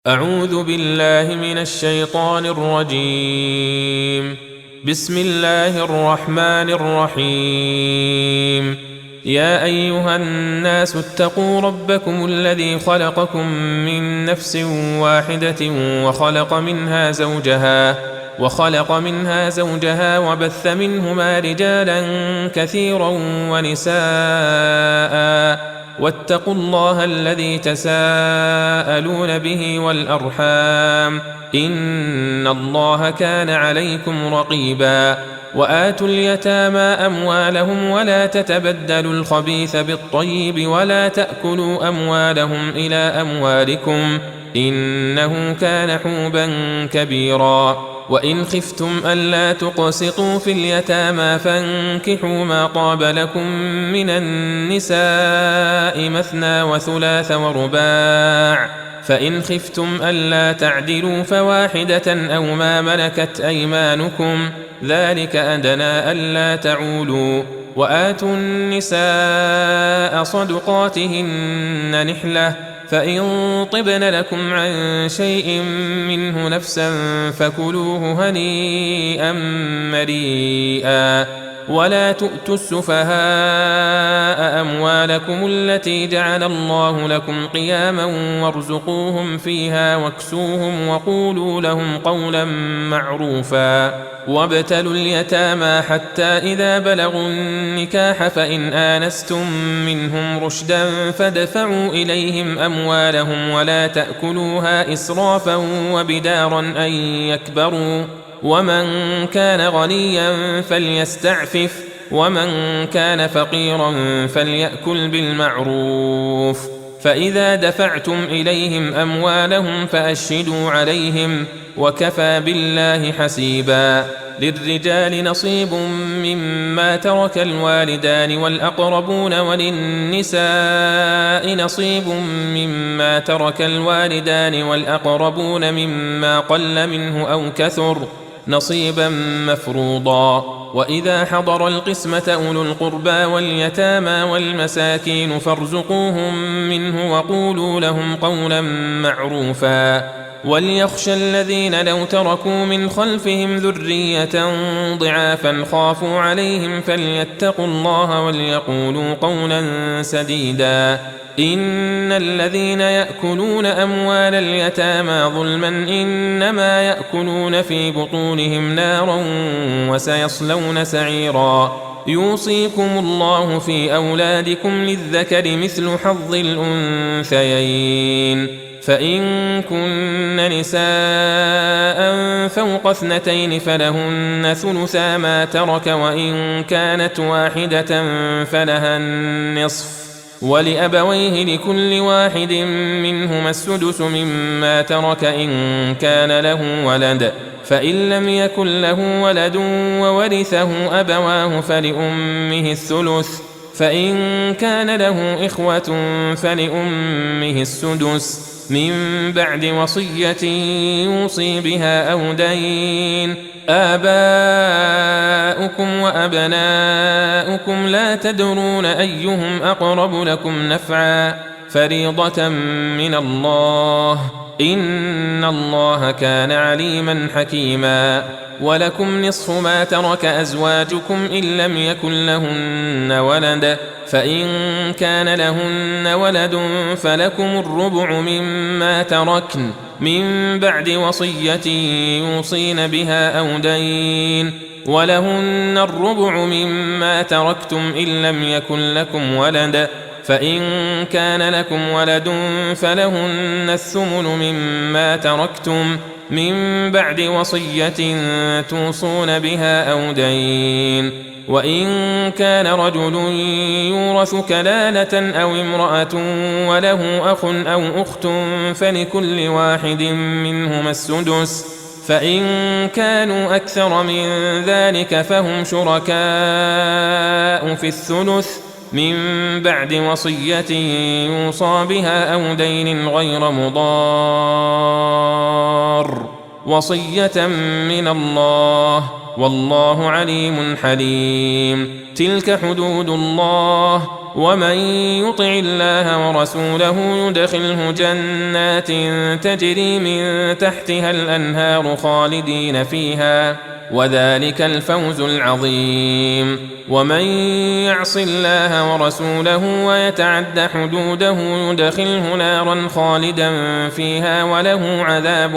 أعوذ بالله من الشيطان الرجيم. بسم الله الرحمن الرحيم. يا أيها الناس اتقوا ربكم الذي خلقكم من نفس واحدة وخلق منها زوجها وبث منهما رجالا كثيرا ونساء واتقوا الله الذي تساءلون به والأرحام إن الله كان عليكم رقيبا. وآتوا اليتامى أموالهم ولا تتبدلوا الخبيث بالطيب ولا تأكلوا أموالهم إلى أموالكم إنه كان حوبا كبيرا. وإن خفتم ألا تقسطوا في اليتامى فانكحوا ما طاب لكم من النساء مثنى وثلاث ورباع، فإن خفتم ألا تعدلوا فواحدة أو ما ملكت أيمانكم ذلك أدنى ألا تعولوا. وآتوا النساء صدقاتهن نحلة، فإن طبن لكم عن شيء منه نفسا فكلوه هنيئا مريئا. ولا تؤتوا السفهاء أموالكم التي جعل الله لكم قياما وارزقوهم فيها واكسوهم وقولوا لهم قولا معروفا. وابتلوا اليتامى حتى إذا بلغوا النكاح فإن آنستم منهم رشدا فادفعوا إليهم أموالهم ولا تأكلوها إسرافا وبدارا أن يكبروا. ومن كان غنيا فليستعفف ومن كان فقيرا فليأكل بالمعروف. فإذا دفعتم إليهم أموالهم فأشهدوا عليهم وكفى بالله حسيبا. للرجال نصيب مما ترك الوالدان والأقربون وللنساء نصيب مما ترك الوالدان والأقربون مما قل منه أو كثر نصيبا مفروضا. وإذا حضر القسمة أولو القربى واليتامى والمساكين فارزقوهم منه وقولوا لهم قولا معروفا. وليخشى الذين لو تركوا من خلفهم ذرية ضعافا خافوا عليهم فليتقوا الله وليقولوا قولا سديدا. إن الذين يأكلون أموال اليتامى ظلما إنما يأكلون في بطونهم نارا وسيصلون سعيرا. يوصيكم الله في أولادكم للذكر مثل حظ الأنثيين، فإن كن نساء فوق 2 فلهن ثلثا ما ترك وإن كانت واحدة فلها النصف. ولأبويه لكل واحد منهما السدس مما ترك إن كان له ولد، فإن لم يكن له ولد وورثه أبواه فلأمه الثلث، فإن كان له إخوة فلأمه السدس من بعد وصية يوصي بها أو دين. آباؤكم وأبناؤكم لا تدرون أيهم أقرب لكم نفعا فريضة من الله إن الله كان عليما حكيما. ولكم نصف ما ترك أزواجكم إن لم يكن لهن ولد، فإن كان لهن ولد فلكم الربع مما تركن من بعد وصية يوصين بها أو دين. ولهن الربع مما تركتم إن لم يكن لكم ولد، فإن كان لكم ولد فلهن الثمن مما تركتم من بعد وصية توصون بها أو دين. وإن كان رجل يورث كلالة أو امرأة وله أخ أو أخت فلكل واحد منهما السدس، فإن كانوا أكثر من ذلك فهم شركاء في الثلث من بعد وصية يوصى بها أو دين غير مضار، وصية من الله والله عليم حليم. تلك حدود الله ومن يطع الله ورسوله يدخله جنات تجري من تحتها الأنهار خالدين فيها، وذلك الفوز العظيم. ومن يعص الله ورسوله ويتعد حدوده يدخله نارا خالدا فيها وله عذاب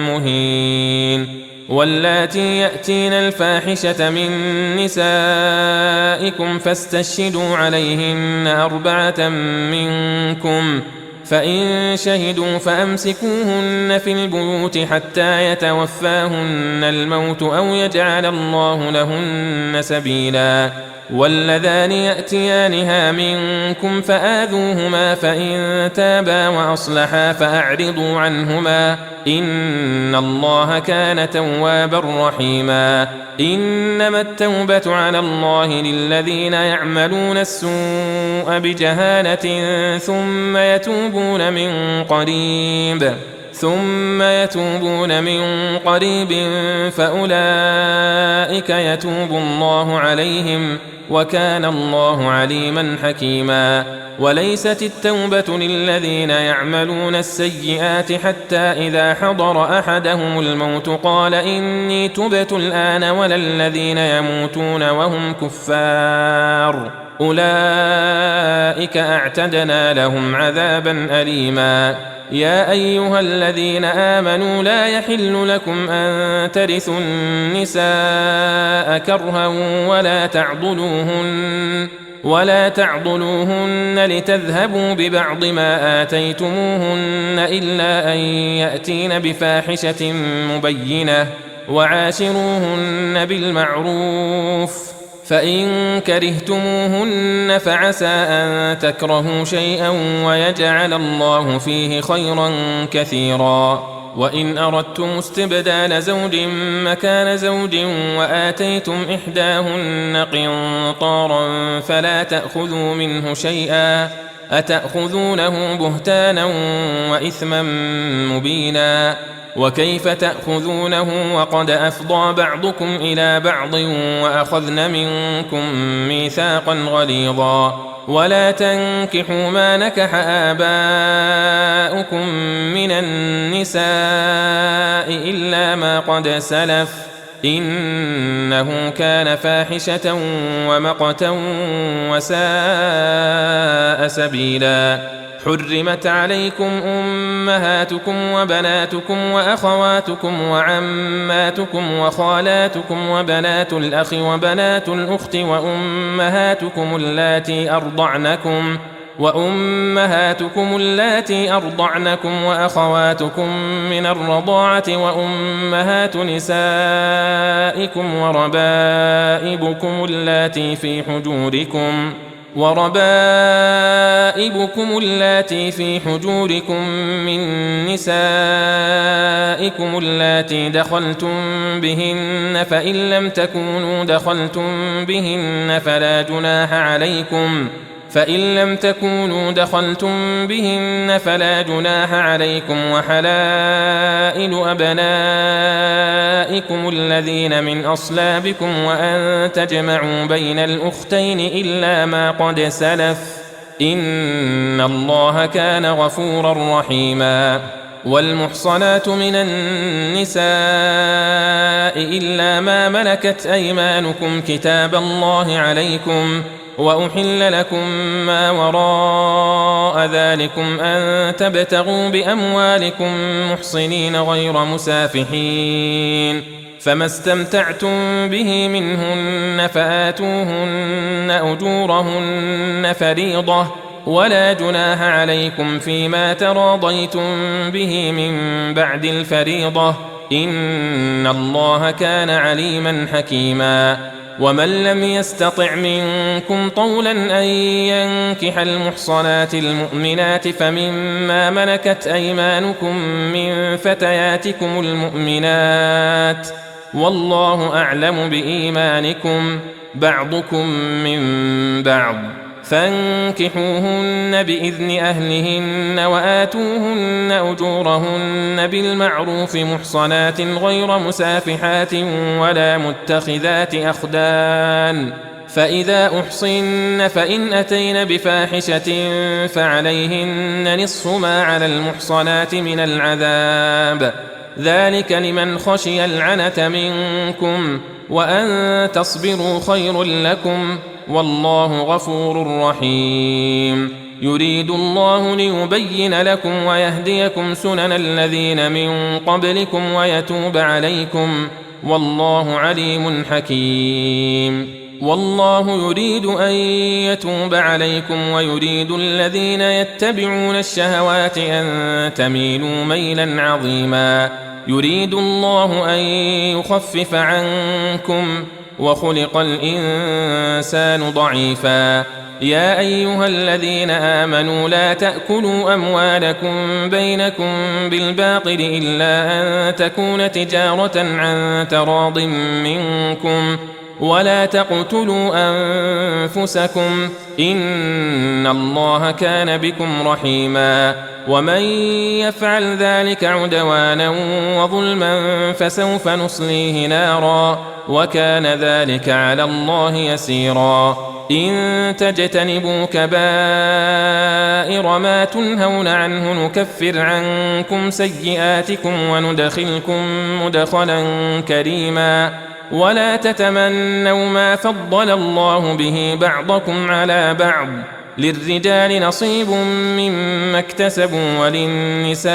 مهين. واللاتي يأتين الفاحشة من نسائكم فاستشهدوا عليهن 4 منكم، فإن شهدوا فأمسكوهن في البيوت حتى يتوفاهن الموت أو يجعل الله لهن سبيلا. واللذان يأتيانها منكم فآذوهما، فإن تابا وأصلحا فأعرضوا عنهما، إن الله كان توابا رحيما. إنما التوبة على الله للذين يعملون السوء بجهالة ثم يتوبون من قريب فأولئك يتوب الله عليهم، وكان الله عليما حكيما. وليست التوبة للذين يعملون السيئات حتى إذا حضر أحدهم الموت قال إني تبت الآن، ولا الذين يموتون وهم كفار، أولئك أعتدنا لهم عذابا أليما. يا أيها الذين آمنوا لا يحل لكم أن ترثوا النساء كرها ولا تعضلوهن لتذهبوا ببعض ما آتيتموهن إلا أن يأتين بفاحشة مبينة، وعاشروهن بالمعروف، فإن كرهتموهن فعسى أن تكرهوا شيئا ويجعل الله فيه خيرا كثيرا. وإن أردتم استبدال زوج مكان زوج وآتيتم إحداهن قنطارا فلا تأخذوا منه شيئا، أتأخذونه بهتانا وإثما مبينا. وكيف تأخذونه وقد أفضى بعضكم إلى بعض وأخذن منكم ميثاقا غليظا. ولا تنكحوا ما نكح آباؤكم من النساء إلا ما قد سلف، إنه كان فاحشة ومقتا وساء سبيلا. حرمت عليكم أمهاتكم وبناتكم وأخواتكم وعماتكم وخالاتكم وبنات الأخ وبنات الأخت وأمهاتكم اللاتي أرضعنكم وأخواتكم من الرضاعة وأمهات نسائكم وربائبكم اللاتي في حجوركم من نسائكم اللاتي دخلتم بهن، فإن لم تكونوا دخلتم بهن فلا جناح عليكم، وحلائل أبنائكم الذين من أصلابكم، وأن تجمعوا بين الأختين إلا ما قد سلف، إن الله كان غفورا رحيما. والمحصنات من النساء إلا ما ملكت أيمانكم كتاب الله عليكم، وأحل لكم ما وراء ذلكم أن تبتغوا بأموالكم محصنين غير مسافحين، فما استمتعتم به منهن فآتوهن أجورهن فريضة، ولا جناح عليكم فيما تراضيتم به من بعد الفريضة، إن الله كان عليما حكيما. ومن لم يستطع منكم طولا أن ينكح المحصنات المؤمنات فمما ملكت أيمانكم من فتياتكم المؤمنات، والله أعلم بإيمانكم، بعضكم من بعض، فانكحوهن بإذن أهلهن وآتوهن أجورهن بالمعروف محصنات غير مسافحات ولا متخذات أخدان، فإذا أحصن فإن أتين بفاحشة فعليهن نصف ما على المحصنات من العذاب، ذلك لمن خشي العنة منكم، وأن تصبروا خير لكم، والله غفور رحيم. يريد الله ليبين لكم ويهديكم سنن الذين من قبلكم ويتوب عليكم، والله عليم حكيم. والله يريد أن يتوب عليكم ويريد الذين يتبعون الشهوات أن تميلوا ميلا عظيما. يريد الله أن يخفف عنكم، وخلق الإنسان ضعيفا. يا أيها الذين آمنوا لا تأكلوا أموالكم بينكم بالباطل إلا أن تكون تجارة عن تراض منكم، ولا تقتلوا أنفسكم، إن الله كان بكم رحيما. ومن يفعل ذلك عدوانا وظلما فسوف نصليه نارا، وكان ذلك على الله يسيرا. إن تجتنبوا كبائر ما تنهون عنه نكفر عنكم سيئاتكم وندخلكم مدخلا كريما. ولا تتمنوا ما فضل الله به بعضكم على بعض، للرجال نصيب مما اكتسبوا وللنساء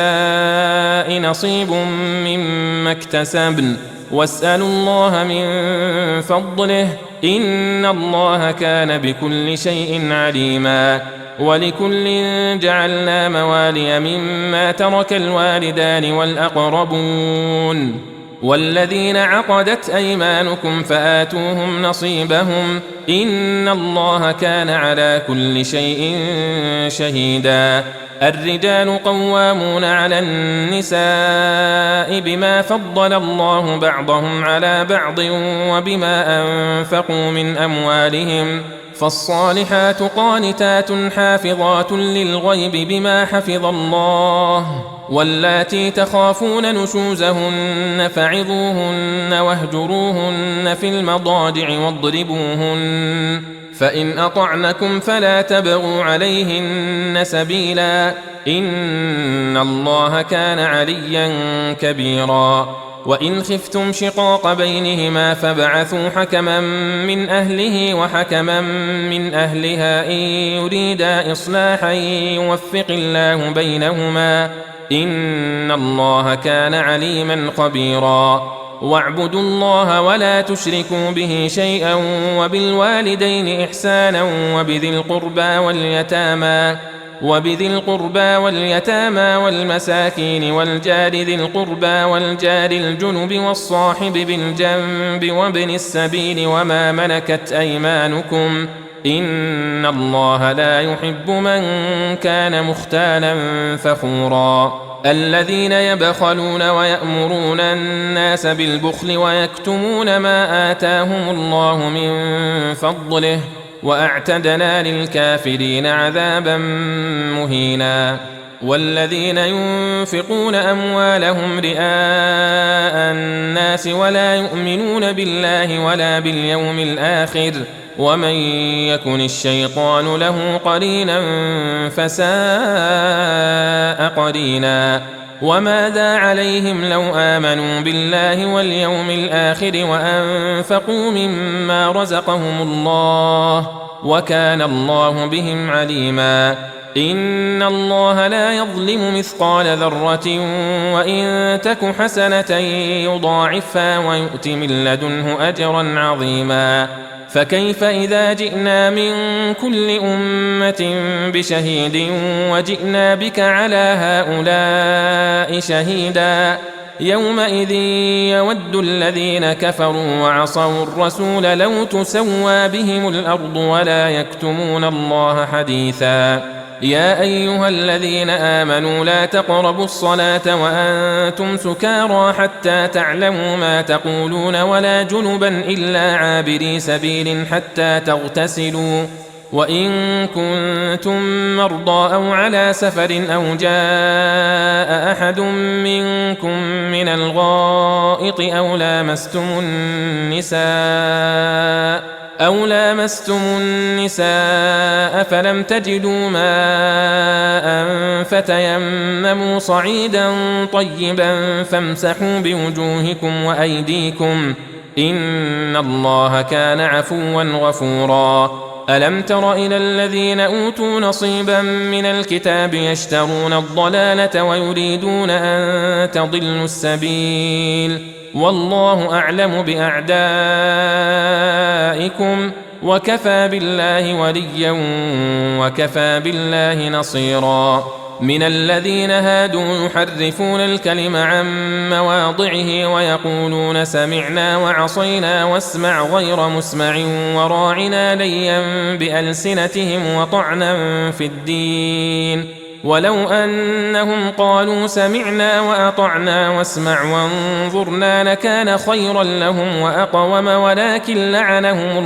نصيب مما اكتسبن، واسألوا الله من فضله، إن الله كان بكل شيء عليما. ولكل جعلنا موالي مما ترك الوالدان والأقربون والذين عقدت أيمانكم فآتوهم نصيبهم، إن الله كان على كل شيء شهيدا. الرجال قوامون على النساء بما فضل الله بعضهم على بعض وبما أنفقوا من أموالهم، فالصالحات قانتات حافظات للغيب بما حفظ الله، واللاتي تخافون نشوزهن فعظوهن واهجروهن في المضاجع واضربوهن، فإن أطعنكم فلا تبغوا عليهن سبيلا، إن الله كان عليا كبيرا. وإن خفتم شقاق بينهما فابعثوا حكما من أهله وحكما من أهلها إن يريدا إصلاحا يوفق الله بينهما، إن الله كان عليما خبيرا. واعبدوا الله ولا تشركوا به شيئا، وبالوالدين إحسانا وبذي القربى واليتامى والمساكين والجار ذي القربى والجار الجنب والصاحب بالجنب وابن السبيل وما ملكت أيمانكم، إن الله لا يحب من كان مختالا فخورا. الذين يبخلون ويأمرون الناس بالبخل ويكتمون ما آتاهم الله من فضله، وأعتدنا للكافرين عذابا مهينا. والذين ينفقون أموالهم رئاء الناس ولا يؤمنون بالله ولا باليوم الآخر، ومن يكن الشيطان له قرينا فساء قرينا. وماذا عليهم لو آمنوا بالله واليوم الآخر وأنفقوا مما رزقهم الله، وكان الله بهم عليما. إن الله لا يظلم مثقال ذرة وإن تك حسنة يضاعفها ويؤت من لدنه أجرا عظيما. فكيف إذا جئنا من كل أمة بشهيد وجئنا بك على هؤلاء شهيدا، يومئذ يود الذين كفروا وعصوا الرسول لو تسوى بهم الأرض ولا يكتمون الله حديثا. يا أيها الذين آمنوا لا تقربوا الصلاة وأنتم سكارى حتى تعلموا ما تقولون ولا جنبا إلا عابري سبيل حتى تغتسلوا، وإن كنتم مرضى أو على سفر أو جاء أحد منكم من الغائط أو لامستم النساء أو لامستم النساء فلم تجدوا ماء فتيمموا صعيدا طيبا فامسحوا بوجوهكم وأيديكم إن الله كان عفوا غفورا. ألم تر إلى الذين أوتوا نصيبا من الكتاب يشترون الضلالة ويريدون أن تضلوا السبيل والله أعلم بأعدائكم وكفى بالله وليا وكفى بالله نصيرا. من الذين هادوا يحرفون الكلم عن مواضعه ويقولون سمعنا وعصينا واسمع غير مسمع وراعنا ليا بألسنتهم وطعنا في الدين ولو أنهم قالوا سمعنا وأطعنا واسمع وانظرنا لكان خيرا لهم وأقوم ولكن لعنهم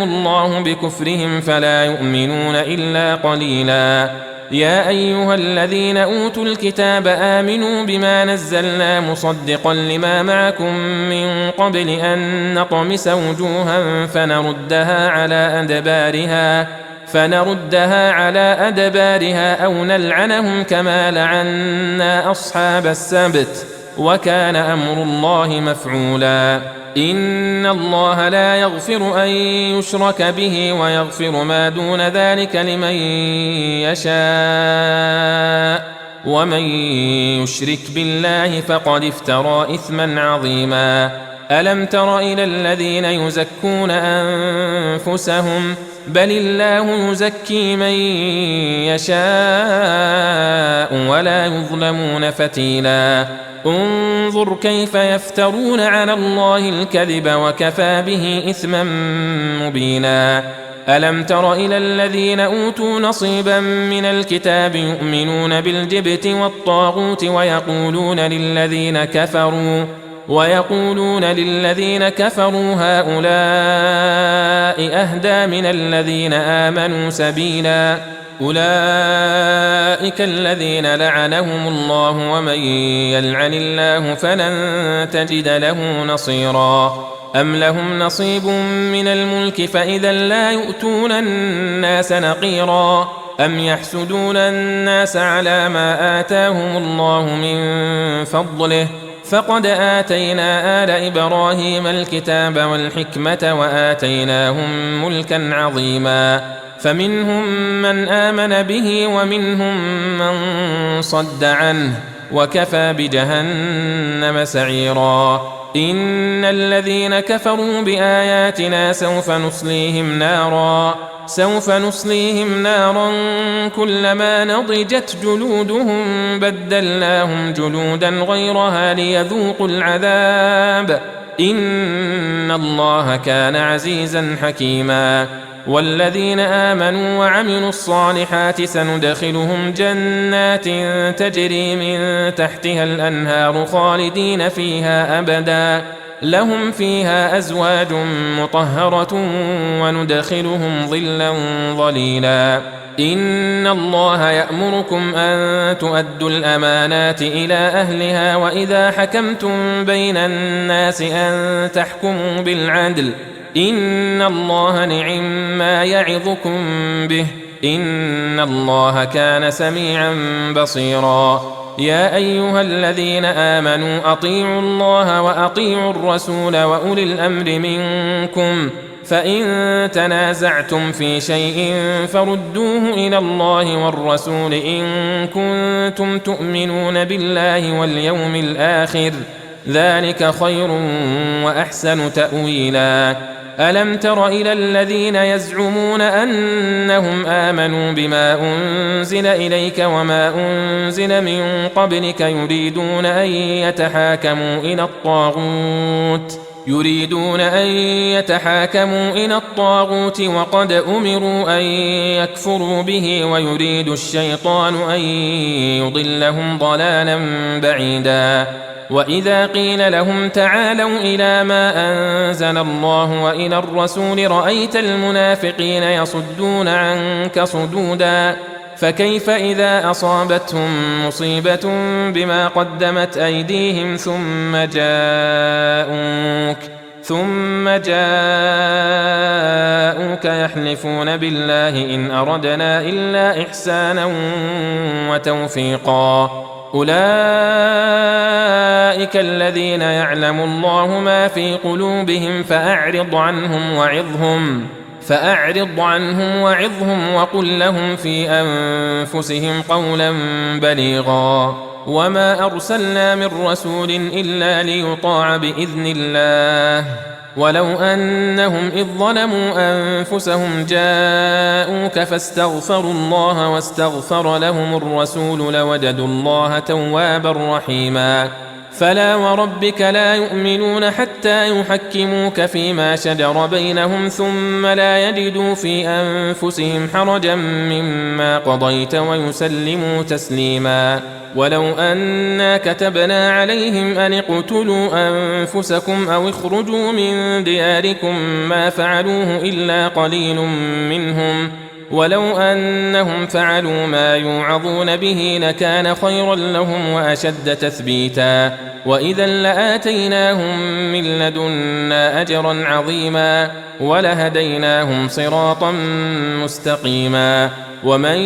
الله بكفرهم فلا يؤمنون إلا قليلا. يا أيها الذين أوتوا الكتاب آمنوا بما نزلنا مصدقا لما معكم من قبل أن نطمس وجوها فنردها على أدبارها أو نلعنهم كما لعنا أصحاب السبت وكان أمر الله مفعولا. إن الله لا يغفر أن يشرك به ويغفر ما دون ذلك لمن يشاء ومن يشرك بالله فقد افترى إثما عظيما. ألم تر إلى الذين يزكون أنفسهم بل الله يزكي من يشاء ولا يظلمون فتيلا. انظر كيف يفترون على الله الكذب وكفى به إثما مبينا. ألم تر إلى الذين أوتوا نصيبا من الكتاب يؤمنون بالجبت والطاغوت ويقولون للذين كفروا هؤلاء أهدى من الذين آمنوا سبيلا. أولئك الذين لعنهم الله ومن يلعن الله فلن تجد له نصيرا. أم لهم نصيب من الملك فإذا لا يؤتون الناس نقيرا. أم يحسدون الناس على ما آتاهم الله من فضله فقد آتينا آل إبراهيم الكتاب والحكمة وآتيناهم ملكا عظيما. فمنهم من آمن به ومنهم من صد عنه وكفى بجهنم سعيرا. إن الذين كفروا بآياتنا سوف نصليهم نارا كلما نضجت جلودهم بدلناهم جلودا غيرها ليذوقوا العذاب إن الله كان عزيزا حكيما. والذين آمنوا وعملوا الصالحات سندخلهم جنات تجري من تحتها الأنهار خالدين فيها أبدا لهم فيها أزواج مطهرة وندخلهم ظلا ظليلا. إن الله يأمركم أن تؤدوا الأمانات إلى أهلها وإذا حكمتم بين الناس أن تحكموا بالعدل إن الله نعم ما يعظكم به إن الله كان سميعا بصيرا. يا أيها الذين آمنوا أطيعوا الله وأطيعوا الرسول وأولي الأمر منكم فإن تنازعتم في شيء فردوه إلى الله والرسول إن كنتم تؤمنون بالله واليوم الآخر ذلك خير وأحسن تأويلا. ألم تر إلى الذين يزعمون أنهم آمنوا بما أنزل إليك وما أنزل من قبلك يريدون أن يتحاكموا إلى الطاغوت وقد أمروا أن يكفروا به ويريد الشيطان أن يضلهم ضلالا بعيدا. وإذا قيل لهم تعالوا إلى ما أنزل الله وإلى الرسول رأيت المنافقين يصدون عنك صدودا. فكيف إذا أصابتهم مصيبة بما قدمت أيديهم ثم ثم جاءوك يحلفون بالله إن أردنا إلا إحسانا وتوفيقا أولئك الذين يعلم الله ما في قلوبهم فأعرض عنهم وعظهم وقل لهم في أنفسهم قولا بليغا وما أرسلنا من رسول إلا ليطاع بإذن الله ولو أنهم إذ ظلموا أنفسهم جاءوك فاستغفروا الله واستغفر لهم الرسول لوجدوا الله توابا رحيما فلا وربك لا يؤمنون حتى يحكموك فيما شجر بينهم ثم لا يجدوا في أنفسهم حرجا مما قضيت ويسلموا تسليما ولو أنا كتبنا عليهم أن اقتلوا أنفسكم أو اخرجوا من دياركم ما فعلوه إلا قليل منهم ولو أنهم فعلوا ما يوعظون به لكان خيرا لهم وأشد تثبيتا وإذا لآتيناهم من لدنا أجرا عظيما ولهديناهم صراطا مستقيما ومن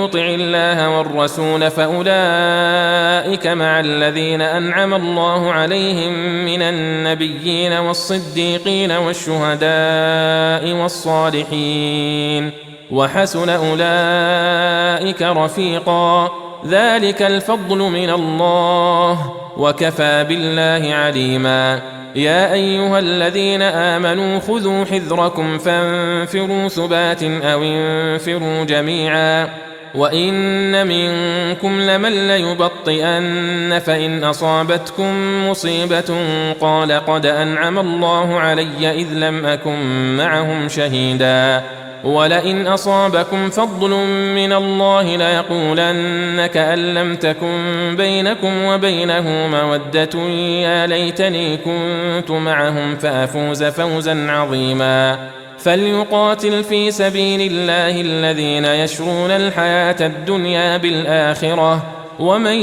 يطع الله والرسول فأولئك مع الذين أنعم الله عليهم من النبيين والصديقين والشهداء والصالحين وحسن أولئك رفيقا ذلك الفضل من الله وكفى بالله عليما يا أيها الذين آمنوا خذوا حذركم فانفروا ثبات أو انفروا جميعا وإن منكم لمن ليبطئن فإن أصابتكم مصيبة قال قد أنعم الله علي إذ لم أكن معهم شهيدا ولئن أصابكم فضل من الله ليقولن كأن لم تكن بينكم وبينه مودة يا ليتني كنت معهم فأفوز فوزا عظيما فليقاتل في سبيل الله الذين يشرون الحياة الدنيا بالآخرة ومن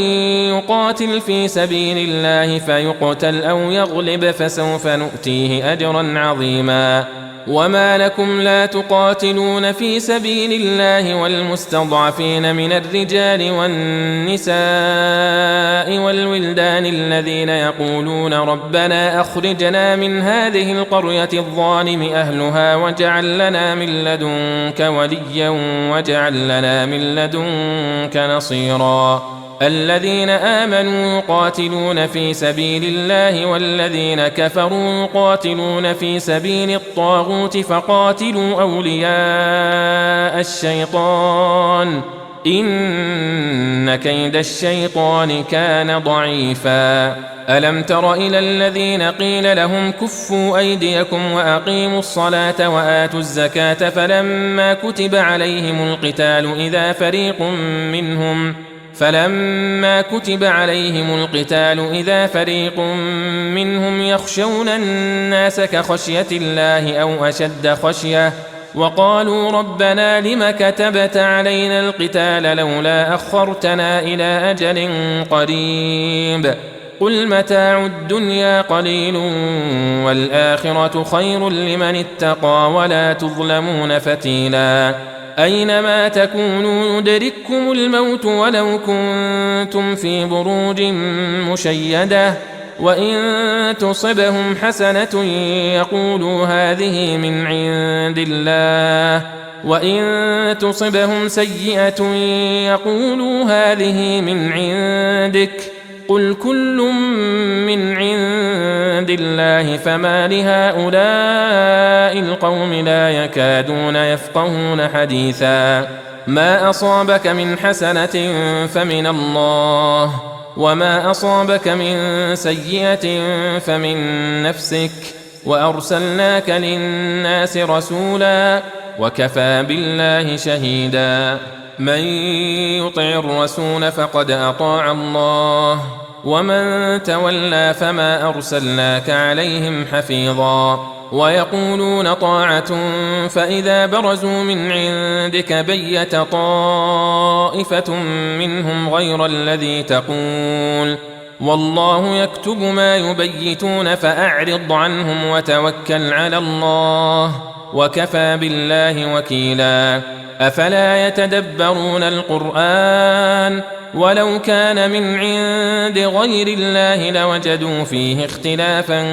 يقاتل في سبيل الله فيقتل أو يغلب فسوف نؤتيه أجرا عظيما وما لكم لا تقاتلون في سبيل الله والمستضعفين من الرجال والنساء والولدان الذين يقولون ربنا أخرجنا من هذه القرية الظالم أهلها واجعل لنا من لدنك وليا واجعل لنا من لدنك نصيرا الذين آمنوا يقاتلون في سبيل الله والذين كفروا يقاتلون في سبيل الطاغوت فقاتلوا أولياء الشيطان إن كيد الشيطان كان ضعيفا ألم تر إلى الذين قيل لهم كفوا أيديكم وأقيموا الصلاة وآتوا الزكاة فلما كتب عليهم القتال إذا فريق منهم يخشون الناس كخشية الله أو أشد خشية وقالوا ربنا لم كتبت علينا القتال لولا أخرتنا إلى أجل قريب قل متاع الدنيا قليل والآخرة خير لمن اتقى ولا تظلمون فتيلا أينما تكونوا يدرككم الموت ولو كنتم في بروج مشيدة وإن تصبهم حسنة يقولوا هذه من عند الله وإن تصبهم سيئة يقولوا هذه من عندك قل كل من عند الله فما لهؤلاء القوم لا يكادون يفقهون حديثا ما أصابك من حسنة فمن الله وما أصابك من سيئة فمن نفسك وأرسلناك للناس رسولا وكفى بالله شهيدا من يطع الرسول فقد أطاع الله ومن تولى فما أرسلناك عليهم حفيظا ويقولون طاعة فإذا برزوا من عندك بيت طائفة منهم غير الذي تقول والله يكتب ما يبيتون فأعرض عنهم وتوكل على الله وكفى بالله وكيلا أفلا يتدبرون القرآن ولو كان من عند غير الله لوجدوا فيه اختلافا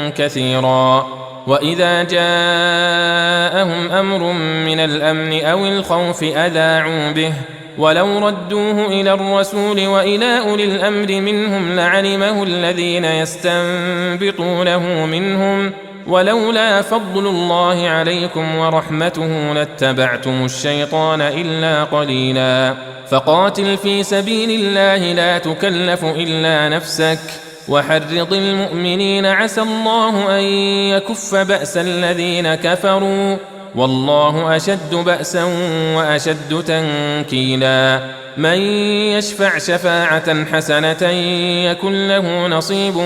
كثيرا وإذا جاءهم أمر من الأمن أو الخوف أذاعوا به ولو ردوه إلى الرسول وإلى أولي الأمر منهم لعلمه الذين يستنبطونه منهم ولولا فضل الله عليكم ورحمته لاتبعتم الشيطان إلا قليلا فقاتل في سبيل الله لا تكلف إلا نفسك وحرض المؤمنين عسى الله أن يكف بأس الذين كفروا والله أشد بأسا وأشد تنكيلا من يشفع شفاعة حسنة يكن له نصيب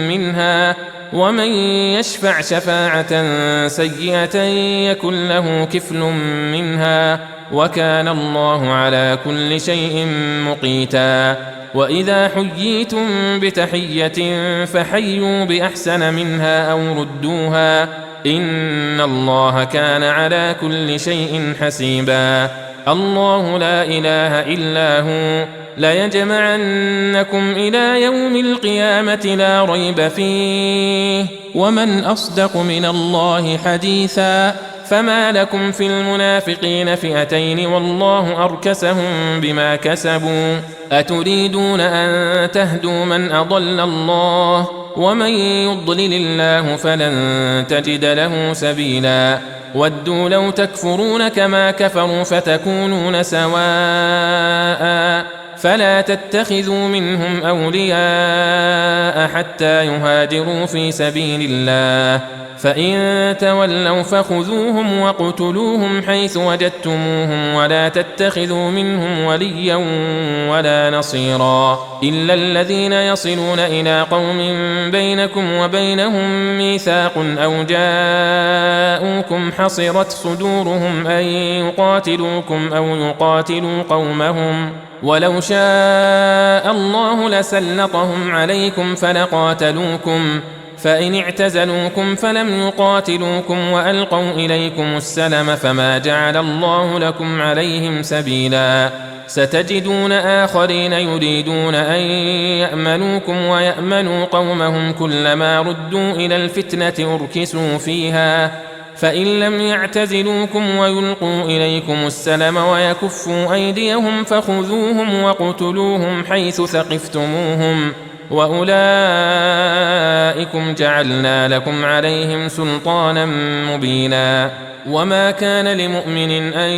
منها ومن يشفع شفاعة سيئة يكن له كفل منها وكان الله على كل شيء مقيتا وإذا حييتم بتحية فحيوا بأحسن منها أو ردوها إن الله كان على كل شيء حسيبا الله لا إله إلا هو ليجمعنكم إلى يوم القيامة لا ريب فيه ومن أصدق من الله حديثا فما لكم في المنافقين فئتين والله أركسهم بما كسبوا أتريدون أن تهدوا من أضل الله ومن يضلل الله فلن تجد له سبيلا ودوا لو تكفرون كما كفروا فتكونون سواء فلا تتخذوا منهم أولياء حتى يهاجروا في سبيل الله فإن تولوا فخذوهم وقتلوهم حيث وجدتموهم ولا تتخذوا منهم وليا ولا نصيرا إلا الذين يصلون إلى قوم بينكم وبينهم ميثاق أو جاءوكم حصرت صدورهم أن يقاتلوكم أو يقاتلوا قومهم ولو شاء الله لسلطهم عليكم فلقاتلوكم فإن اعتزلوكم فلم يقاتلوكم وألقوا إليكم السلم فما جعل الله لكم عليهم سبيلا ستجدون آخرين يريدون أن يأمنوكم ويأمنوا قومهم كلما ردوا إلى الفتنة أركسوا فيها فإن لم يعتزلوكم ويلقوا إليكم السلم ويكفوا أيديهم فخذوهم وقتلوهم حيث ثقفتموهم وأولئكم جعلنا لكم عليهم سلطانا مبينا وما كان لمؤمن أن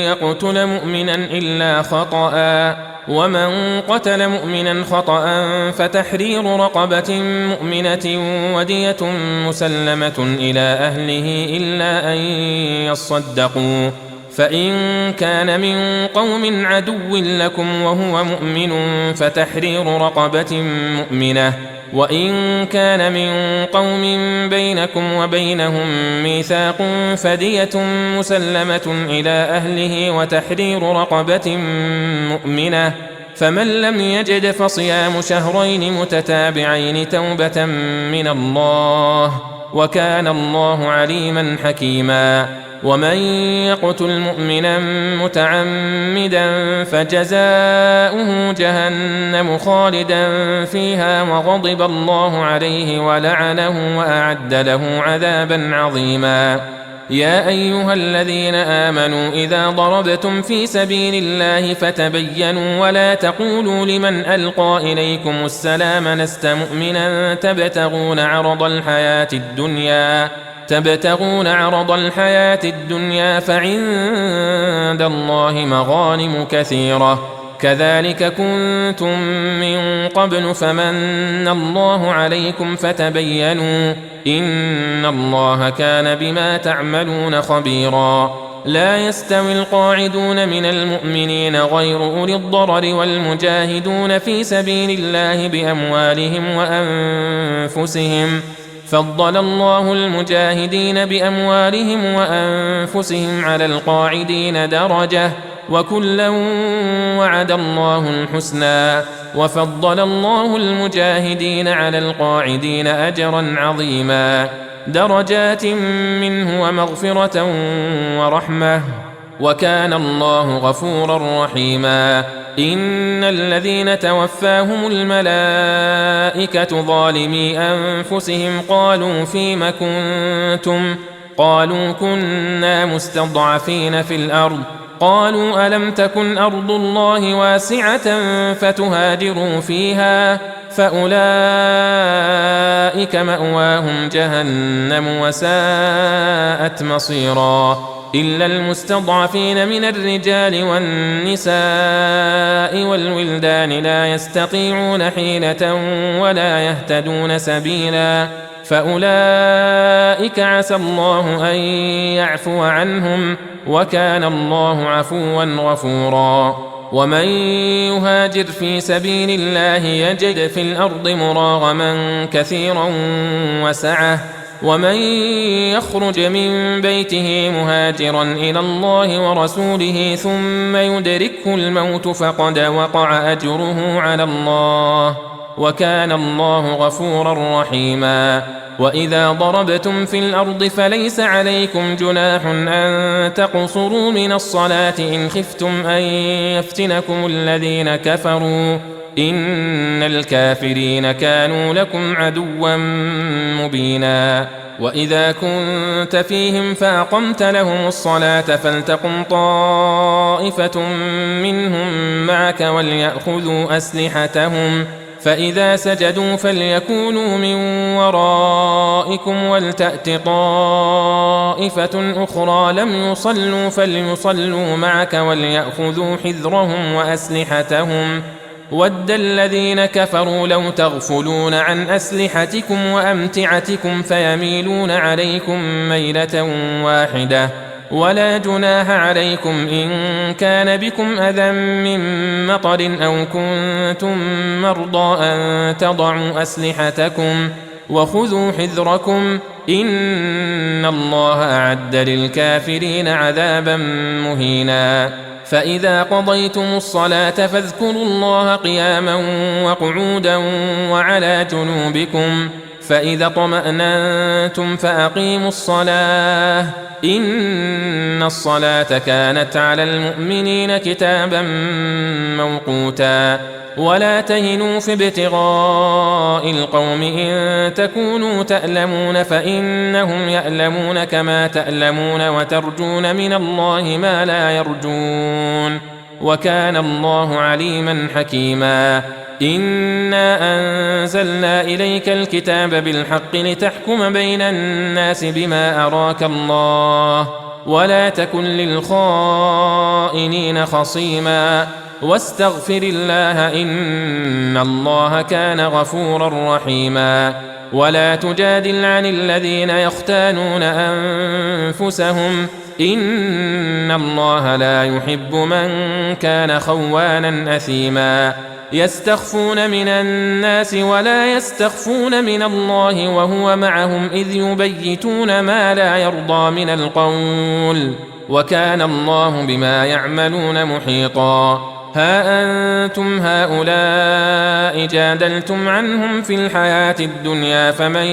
يقتل مؤمنا إلا خطأ ومن قتل مؤمنا خطأ فتحرير رقبة مؤمنة ودية مسلمة إلى أهله إلا أن يصدقوا فإن كان من قوم عدو لكم وهو مؤمن فتحرير رقبة مؤمنة وإن كان من قوم بينكم وبينهم ميثاق فدية مسلمة إلى أهله وتحرير رقبة مؤمنة فمن لم يجد فصيام شهرين متتابعين توبة من الله وكان الله عليما حكيما ومن يقتل مؤمنا متعمدا فجزاؤه جهنم خالدا فيها وغضب الله عليه ولعنه وأعد له عذابا عظيما يا أيها الذين آمنوا إذا ضربتم في سبيل الله فتبينوا ولا تقولوا لمن ألقى إليكم السلام لست مؤمنا تبتغون عرض الحياة الدنيا فعند الله مغانم كثيرة كذلك كنتم من قبل فمن الله عليكم فتبينوا إن الله كان بما تعملون خبيرا لا يستوي القاعدون من المؤمنين غير أولي الضرر والمجاهدون في سبيل الله بأموالهم وأنفسهم فضل الله المجاهدين بأموالهم وأنفسهم على القاعدين درجة وكلا وعد الله الحسنى وفضل الله المجاهدين على القاعدين أجرا عظيما درجات منه ومغفرة ورحمة وكان الله غفورا رحيما إن الذين توفاهم الملائكة ظالمي أنفسهم قالوا فيم كنتم قالوا كنا مستضعفين في الأرض قالوا ألم تكن أرض الله واسعة فتهاجروا فيها فأولئك مأواهم جهنم وساءت مصيرا إلا المستضعفين من الرجال والنساء والولدان لا يستطيعون حيلة ولا يهتدون سبيلا فأولئك عسى الله أن يعفو عنهم وكان الله عفوا غفورا ومن يهاجر في سبيل الله يجد في الأرض مراغما كثيرا وسعة ومن يخرج من بيته مهاجرا إلى الله ورسوله ثم يدركه الموت فقد وقع أجره على الله وكان الله غفورا رحيما وإذا ضربتم في الأرض فليس عليكم جناح أن تقصروا من الصلاة إن خفتم أن يفتنكم الذين كفروا إن الكافرين كانوا لكم عدوا مبينا وإذا كنت فيهم فأقمت لهم الصلاة فلتقم طائفة منهم معك وليأخذوا أسلحتهم فإذا سجدوا فليكونوا من ورائكم ولتأت طائفة أخرى لم يصلوا فليصلوا معك وليأخذوا حذرهم وأسلحتهم ود الذين كفروا لو تغفلون عن أسلحتكم وأمتعتكم فيميلون عليكم ميلة واحدة ولا جناح عليكم إن كان بكم أذى من مطر أو كنتم مرضى أن تضعوا أسلحتكم وخذوا حذركم إن الله أعد للكافرين عذابا مهينا فإذا قضيتم الصلاة فاذكروا الله قياما وقعودا وعلى جنوبكم فإذا اطمأننتم فأقيموا الصلاة إن الصلاة كانت على المؤمنين كتابا موقوتا ولا تهنوا في ابتغاء القوم إن تكونوا تألمون فإنهم يألمون كما تألمون وترجون من الله ما لا يرجون وكان الله عليما حكيما إنا أنزلنا إليك الكتاب بالحق لتحكم بين الناس بما أراك الله ولا تكن للخائنين خصيما واستغفر الله إن الله كان غفورا رحيما ولا تجادل عن الذين يختانون أنفسهم إن الله لا يحب من كان خوانا أثيما يستخفون من الناس ولا يستخفون من الله وهو معهم إذ يبيتون ما لا يرضى من القول وكان الله بما يعملون محيطا ها أنتم هؤلاء جادلتم عنهم في الحياة الدنيا فمن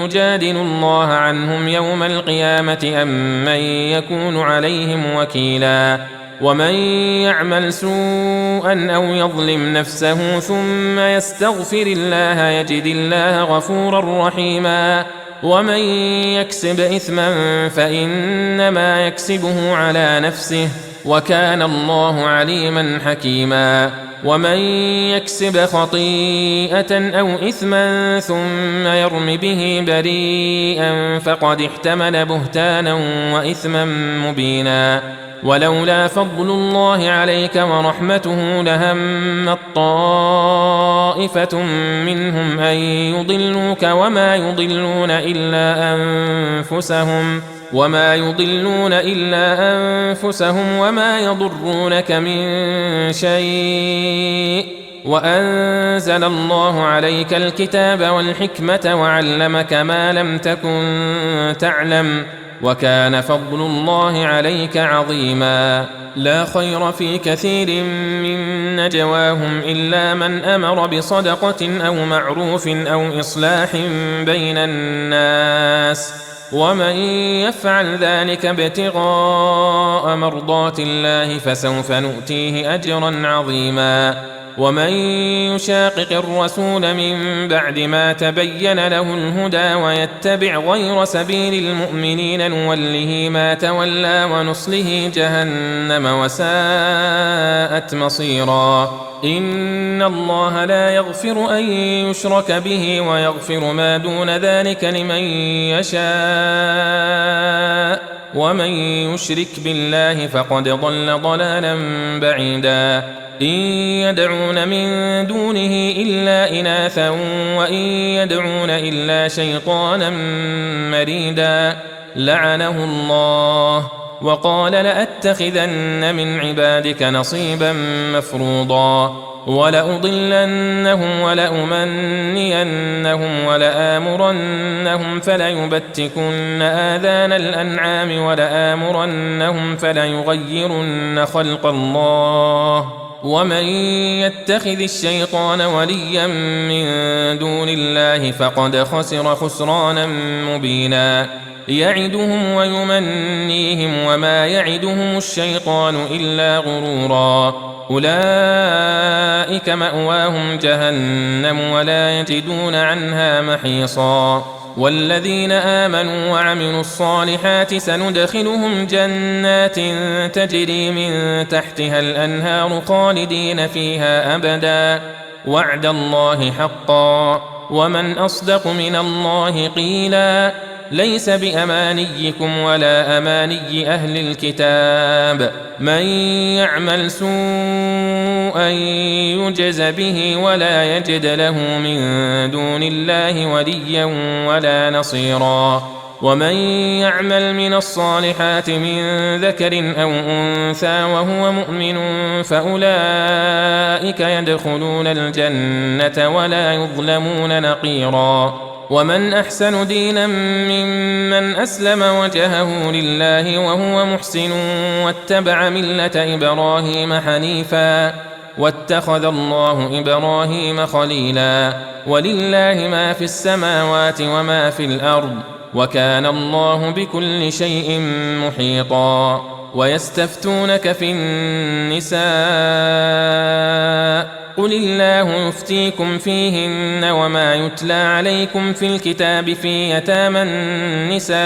يجادل الله عنهم يوم القيامة أم من يكون عليهم وكيلا ومن يعمل سوءا أو يظلم نفسه ثم يستغفر الله يجد الله غفورا رحيما ومن يكسب إثما فإنما يكسبه على نفسه وكان الله عليما حكيما ومن يكسب خطيئة أو إثما ثم يرم به بريئا فقد احتمل بهتانا وإثما مبينا ولولا فضل الله عليك ورحمته لهمت طائفة منهم أن يضلوك وما يضلون إلا أنفسهم وما يضرونك من شيء وأنزل الله عليك الكتاب والحكمة وعلمك ما لم تكن تعلم وكان فضل الله عليك عظيما لا خير في كثير من نجواهم إلا من أمر بصدقة أو معروف أو إصلاح بين الناس ومن يفعل ذلك ابتغاء مرضات الله فسوف نؤتيه أجرا عظيما ومن يشاقق الرسول من بعد ما تبين له الهدى ويتبع غير سبيل المؤمنين نوله ما تولى ونصله جهنم وساءت مصيرا إن الله لا يغفر أن يشرك به ويغفر ما دون ذلك لمن يشاء ومن يشرك بالله فقد ضل ضلالا بعيدا إن يدعون من دونه إلا إناثا وإن يدعون إلا شيطانا مريدا لعنه الله وقال لأتخذن من عبادك نصيبا مفروضا ولأضلنهم ولأمنينهم ولآمرنهم فليبتكن آذان الأنعام ولآمرنهم فليغيرن خلق الله ومن يتخذ الشيطان وليا من دون الله فقد خسر خسرانا مبينا يعدهم ويمنيهم وما يعدهم الشيطان إلا غرورا أولئك مأواهم جهنم ولا يجدون عنها محيصا والذين آمنوا وعملوا الصالحات سندخلهم جنات تجري من تحتها الأنهار خالدين فيها أبدا وعد الله حقا ومن أصدق من الله قيلا ليس بأمانيكم ولا أماني أهل الكتاب من يعمل سوءا يجز به ولا يجد له من دون الله وليا ولا نصيرا ومن يعمل من الصالحات من ذكر أو أنثى وهو مؤمن فأولئك يدخلون الجنة ولا يظلمون نقيرا ومن أحسن دينا ممن أسلم وجهه لله وهو محسن واتبع ملة إبراهيم حنيفا واتخذ الله إبراهيم خليلا ولله ما في السماوات وما في الأرض وكان الله بكل شيء محيطا ويستفتونك في النساء قل الله يفتيكم فيهن وما يتلى عليكم في الكتاب في يتامى النساء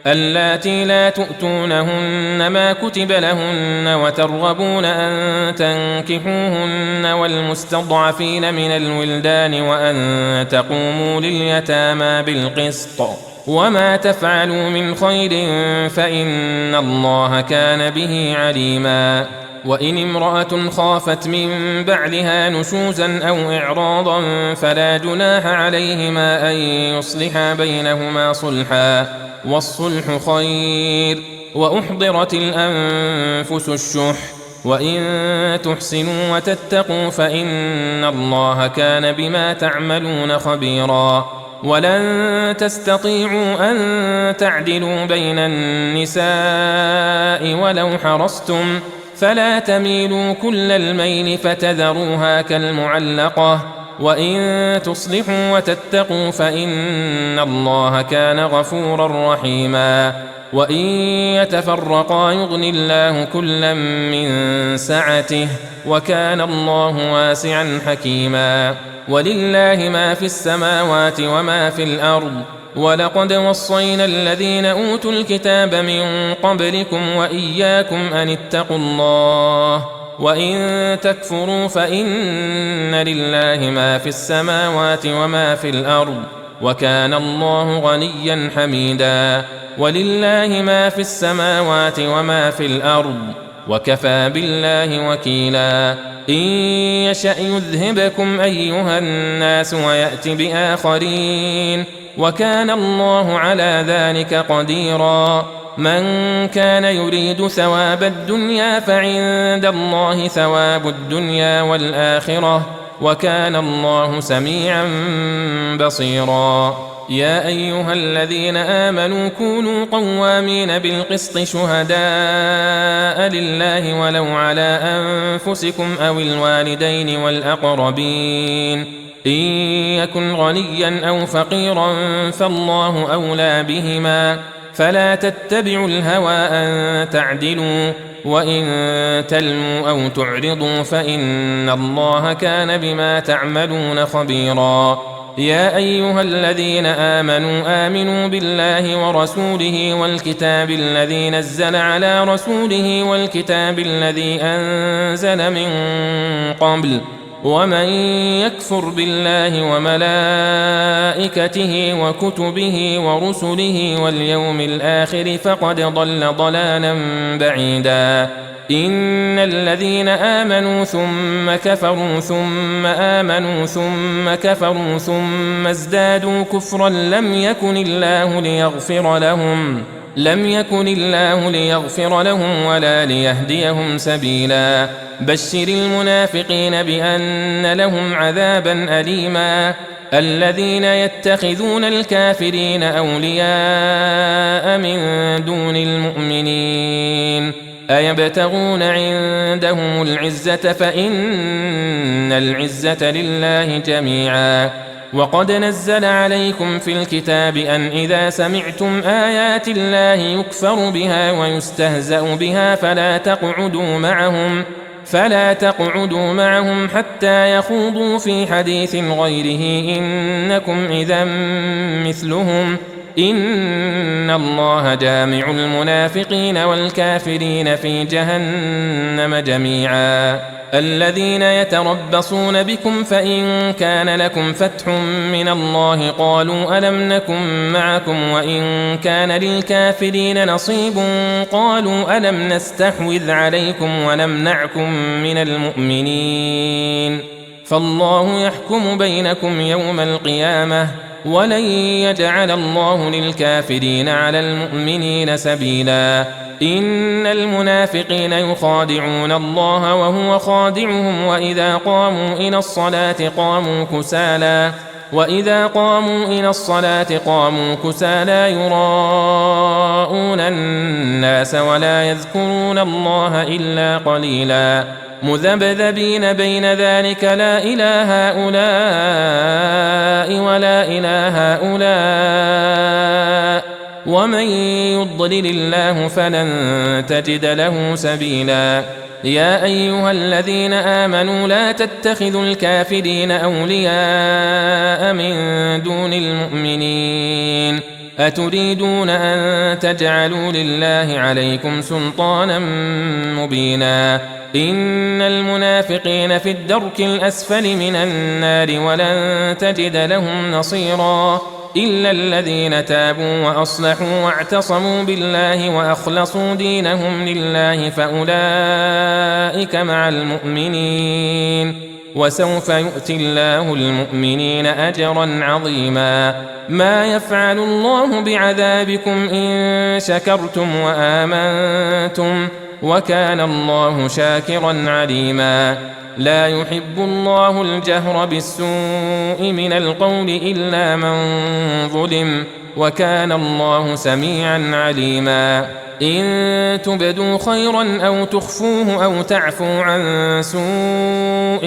اللاتي لا تؤتونهن ما كتب لهن وترغبون أن تنكحوهن والمستضعفين من الولدان وأن تقوموا لليتامى بالقسط وما تفعلوا من خير فإن الله كان به عليما وإن امرأة خافت من بعلها نشوزا أو إعراضا فلا جناح عليهما أن يصلحا بينهما صلحا والصلح خير وأحضرت الأنفس الشح وإن تحسنوا وتتقوا فإن الله كان بما تعملون خبيرا ولن تستطيعوا أن تعدلوا بين النساء ولو حرصتم فلا تميلوا كل الميل فتذروها كالمعلقة وإن تصلحوا وتتقوا فإن الله كان غفورا رحيما وإن يتفرقا يغني الله كلا من سعته وكان الله واسعا حكيما ولله ما في السماوات وما في الأرض ولقد وصينا الذين أوتوا الكتاب من قبلكم وإياكم أن اتقوا الله وإن تكفروا فإن لله ما في السماوات وما في الأرض وكان الله غنيا حميدا ولله ما في السماوات وما في الأرض وكفى بالله وكيلا إن يشأ يذهبكم أيها الناس ويأت بآخرين وكان الله على ذلك قديرا من كان يريد ثواب الدنيا فعند الله ثواب الدنيا والآخرة وكان الله سميعا بصيرا يا أيها الذين آمنوا كونوا قوامين بالقسط شهداء لله ولو على أنفسكم أو الوالدين والأقربين إن يكن غنيا أو فقيرا فالله أولى بهما فلا تتبعوا الهوى أن تعدلوا وإن تلموا أو تعرضوا فإن الله كان بما تعملون خبيرا يا أيها الذين آمنوا بالله ورسوله والكتاب الذي نزل على رسوله والكتاب الذي أنزل من قبل ومن يكفر بالله وملائكته وكتبه ورسله واليوم الآخر فقد ضل ضلالا بعيدا إن الذين آمنوا ثم كفروا ثم آمنوا ثم كفروا ثم ازدادوا كفرا لم يكن الله ليغفر لهم ولا ليهديهم سبيلا بشر المنافقين بأن لهم عذابا أليما الذين يتخذون الكافرين أولياء من دون المؤمنين أيبتغون عندهم العزة فإن العزة لله جميعا وقد نزل عليكم في الكتاب أن إذا سمعتم آيات الله يكفر بها ويستهزأ بها فلا تقعدوا معهم حتى يخوضوا في حديث غيره إنكم إذا مثلهم إن الله جامع المنافقين والكافرين في جهنم جميعا الذين يتربصون بكم فإن كان لكم فتح من الله قالوا ألم نكن معكم وإن كان للكافرين نصيب قالوا ألم نستحوذ عليكم ونمنعكم من المؤمنين فالله يحكم بينكم يوم القيامة ولن يجعل الله للكافرين على المؤمنين سبيلا إن المنافقين يخادعون الله وهو خادعهم وإذا قاموا إلى الصلاة قاموا كسالى يراءون الناس ولا يذكرون الله إلا قليلا مذبذبين بين ذلك لا إله هؤلاء ولا إله هؤلاء ومن يضلل الله فلن تجد له سبيلا يا أيها الذين آمنوا لا تتخذوا الكافرين أولياء من دون المؤمنين أتريدون أن تجعلوا لله عليكم سلطانا مبينا إن المنافقين في الدرك الأسفل من النار ولن تجد لهم نصيرا إلا الذين تابوا وأصلحوا واعتصموا بالله وأخلصوا دينهم لله فأولئك مع المؤمنين وسوف يؤتي الله المؤمنين أجرا عظيما ما يفعل الله بعذابكم إن شكرتم وآمنتم وكان الله شاكرا عليما لا يحب الله الجهر بالسوء من القول إلا من ظلم وكان الله سميعا عليما إن تبدوا خيرا أو تخفوه أو تعفوا عن سوء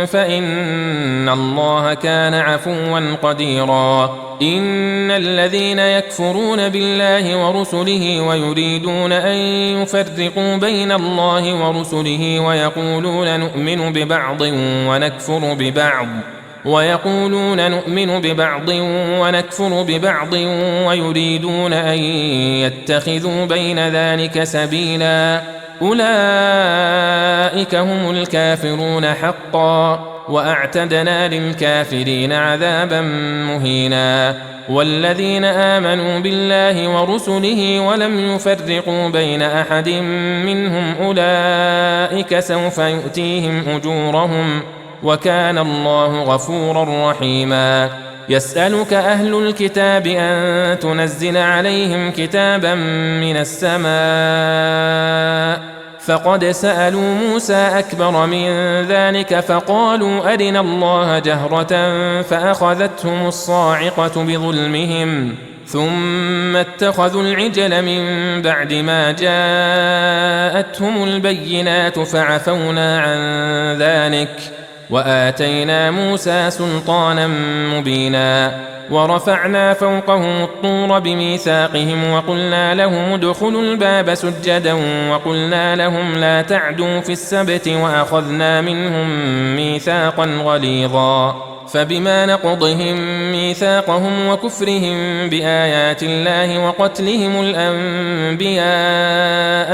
فإن الله كان عفوا قديرا إن الذين يكفرون بالله ورسله ويريدون أن يفرقوا بين الله ورسله ويقولون نؤمن ببعض ونكفر ببعض ويريدون أن يتخذوا بين ذلك سبيلا أولئك هم الكافرون حقا وأعتدنا للكافرين عذابا مهينا والذين آمنوا بالله ورسله ولم يفرقوا بين أحد منهم أولئك سوف يؤتيهم أجورهم وكان الله غفورا رحيما يسألك أهل الكتاب أن تنزل عليهم كتابا من السماء فقد سألوا موسى أكبر من ذلك فقالوا أرنا الله جهرة فأخذتهم الصاعقة بظلمهم ثم اتخذوا العجل من بعد ما جاءتهم البينات فعفونا عن ذلك وآتينا موسى سلطانا مبينا ورفعنا فوقهم الطور بميثاقهم وقلنا لهم ادخلوا الباب سجدا وقلنا لهم لا تعدوا في السبت وأخذنا منهم ميثاقا غليظا فبما نقضهم ميثاقهم وكفرهم بآيات الله وقتلهم الأنبياء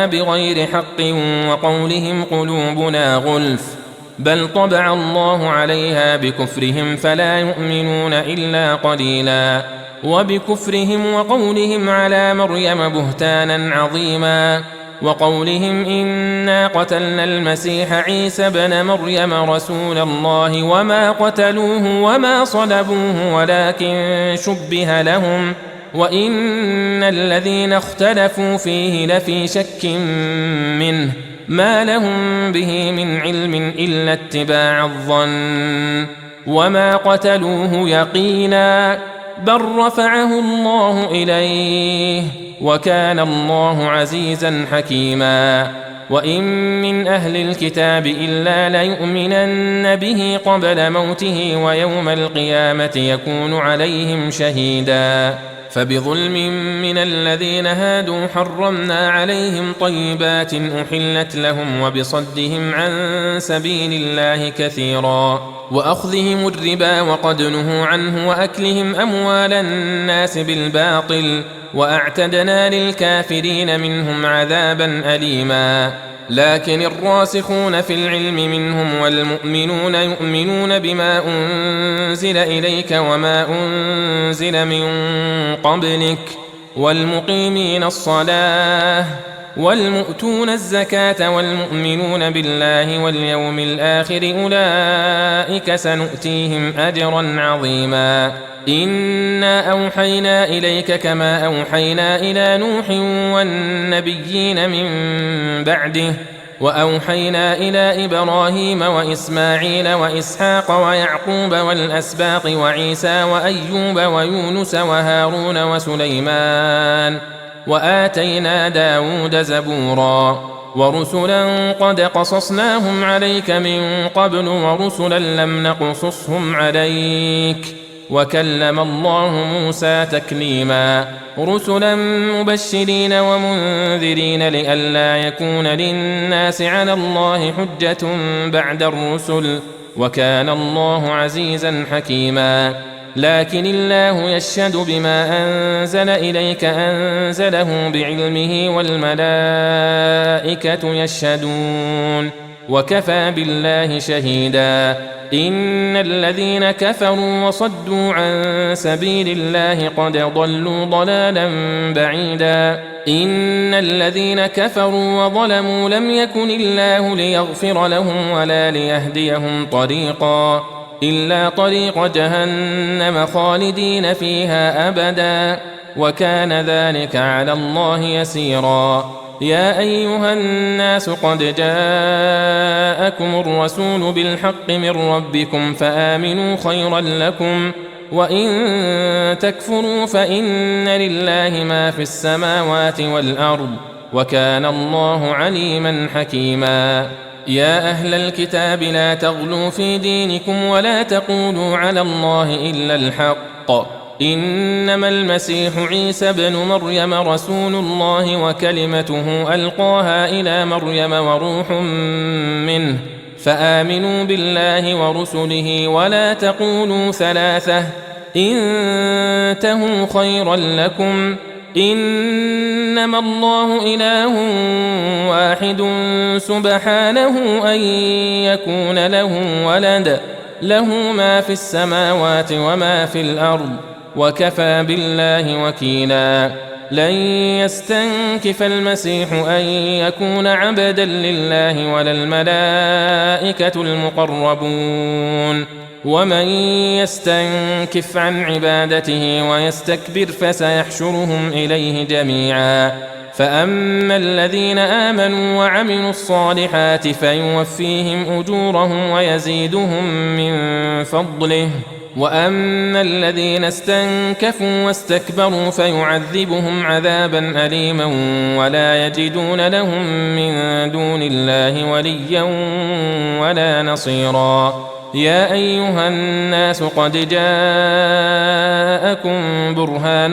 بغير حق وقولهم قلوبنا غلف بل طبع الله عليها بكفرهم فلا يؤمنون إلا قليلا وبكفرهم وقولهم على مريم بهتانا عظيما وقولهم إنا قتلنا المسيح عيسى بن مريم رسول الله وما قتلوه وما صلبوه ولكن شبه لهم وإن الذين اختلفوا فيه لفي شك منه ما لهم به من علم إلا اتباع الظن وما قتلوه يقينا بل رفعه الله إليه وكان الله عزيزا حكيما وإن من أهل الكتاب إلا ليؤمنن به قبل موته ويوم القيامة يكون عليهم شهيدا فبظلم من الذين هادوا حرمنا عليهم طيبات أحلت لهم وبصدهم عن سبيل الله كثيرا وأخذهم الربا وقد نهوا عنه وأكلهم أموال الناس بالباطل وأعتدنا للكافرين منهم عذابا أليما لكن الراسخون في العلم منهم والمؤمنون يؤمنون بما أنزل إليك وما أنزل من قبلك والمقيمين الصلاة والمؤتون الزكاة والمؤمنون بالله واليوم الآخر أولئك سنؤتيهم أجرا عظيما إنا أوحينا إليك كما أوحينا إلى نوح والنبيين من بعده وأوحينا إلى إبراهيم وإسماعيل وإسحاق ويعقوب والأسباط وعيسى وأيوب ويونس وهارون وسليمان وآتينا داود زبورا ورسلا قد قصصناهم عليك من قبل ورسلا لم نقصصهم عليك وكلم الله موسى تكليما رسلا مبشرين ومنذرين لئلا يكون للناس على الله حجة بعد الرسل وكان الله عزيزا حكيما لكن الله يشهد بما أنزل إليك أنزله بعلمه والملائكة يشهدون وكفى بالله شهيدا إن الذين كفروا وصدوا عن سبيل الله قد ضلوا ضلالا بعيدا إن الذين كفروا وظلموا لم يكن الله ليغفر لهم ولا ليهديهم طريقا إلا طريق جهنم خالدين فيها أبدا وكان ذلك على الله يسيرا يا أيها الناس قد جاءكم الرسول بالحق من ربكم فآمنوا خيرا لكم وإن تكفروا فإن لله ما في السماوات والأرض وكان الله عليما حكيما يا أهل الكتاب لا تغلوا في دينكم ولا تقولوا على الله إلا الحق إنما المسيح عيسى بن مريم رسول الله وكلمته ألقاها إلى مريم وروح منه فآمنوا بالله ورسله ولا تقولوا ثلاثة انتهوا خيرا لكم إنما الله إله واحد سبحانه أن يكون له ولد له ما في السماوات وما في الأرض وكفى بالله وكيلا لن يستنكف المسيح أن يكون عبدا لله ولا الملائكة المقربون ومن يستنكف عن عبادته ويستكبر فسيحشرهم إليه جميعا فأما الذين آمنوا وعملوا الصالحات فيوفيهم أجورهم ويزيدهم من فضله، وأما الذين استنكفوا واستكبروا فيعذبهم عذابا أليما ولا يجدون لهم من دون الله وليا ولا نصيرا. يا أيها الناس قد جاءكم برهان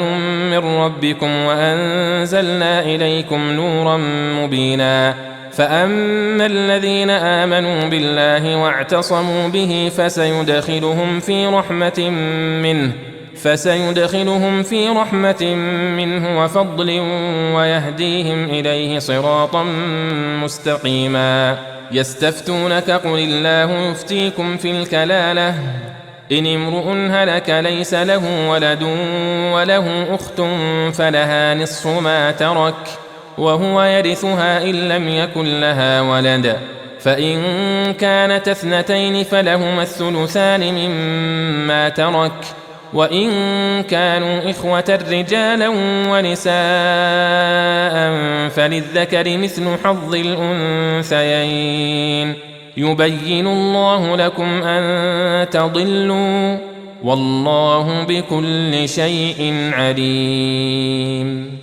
من ربكم وأنزلنا إليكم نورا مبينا. فأما الذين آمنوا بالله واعتصموا به فسيدخلهم في رحمة منه وفضل ويهديهم إليه صراطا مستقيما. يستفتونك قل الله يفتيكم في الكلالة إن امرؤ هلك ليس له ولد وله أخت فلها نصف ما ترك وهو يرثها إن لم يكن لها ولد، فإن كانت اثنتين فلهما الثلثان مما ترك، وإن كانوا إخوة رجالا ونساء فللذكر مثل حظ الأنثيين. يبين الله لكم أن تضلوا والله بكل شيء عليم.